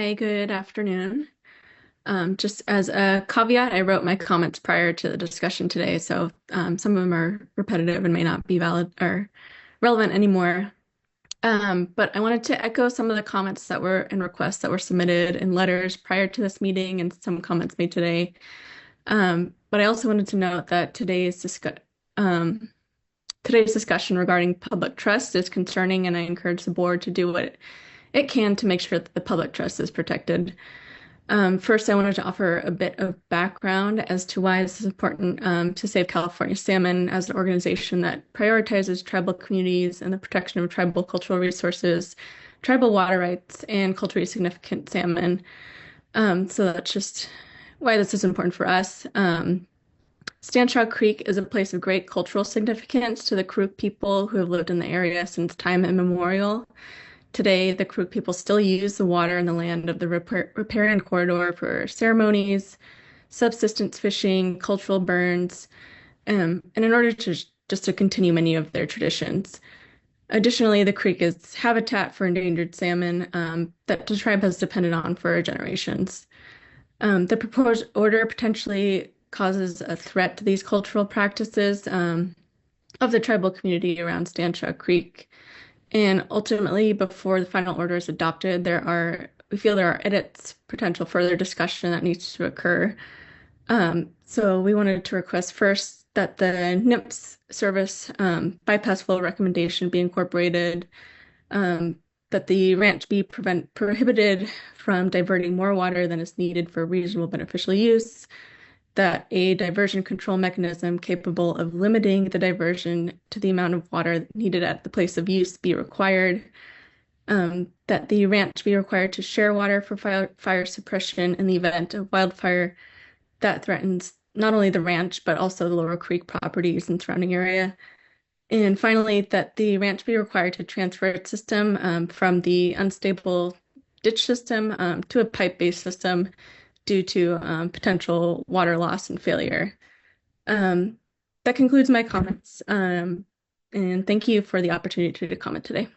Hi, good afternoon. Just as a caveat, I wrote my comments prior to the discussion today, so some of them are repetitive and may not be valid or relevant anymore. But I wanted to echo some of the comments that were and requests that were submitted in letters prior to this meeting and some comments made today. But I also wanted to note that um, today's discussion regarding public trust is concerning, and I encourage the board to do what it can to make sure that the public trust is protected. First, I wanted to offer a bit of background as to why this is important to save California salmon as an organization that prioritizes tribal communities and the protection of tribal cultural resources, tribal water rights, and culturally significant salmon. So that's just why this is important for us. Stanchaw Creek is a place of great cultural significance to the Karuk people who have lived in the area since time immemorial. Today, the Karuk people still use the water in the land of the riparian corridor for ceremonies, subsistence fishing, cultural burns, and in order to just to continue many of their traditions. Additionally, the creek is habitat for endangered salmon that the tribe has depended on for generations. The proposed order potentially causes a threat to these cultural practices of the tribal community around Stanchaw Creek. And ultimately, before the final order is adopted, we feel there are edits, potential further discussion that needs to occur. So we wanted to request first that the NIMS service bypass flow recommendation be incorporated, that the ranch be prohibited from diverting more water than is needed for reasonable beneficial use, that a diversion control mechanism capable of limiting the diversion to the amount of water needed at the place of use be required, that the ranch be required to share water for fire suppression in the event of wildfire that threatens not only the ranch, but also the Lower Creek properties and surrounding area. And finally, that the ranch be required to transfer its system from the unstable ditch system to a pipe-based system due to potential water loss and failure. Um, that concludes my comments, and thank you for the opportunity to comment today.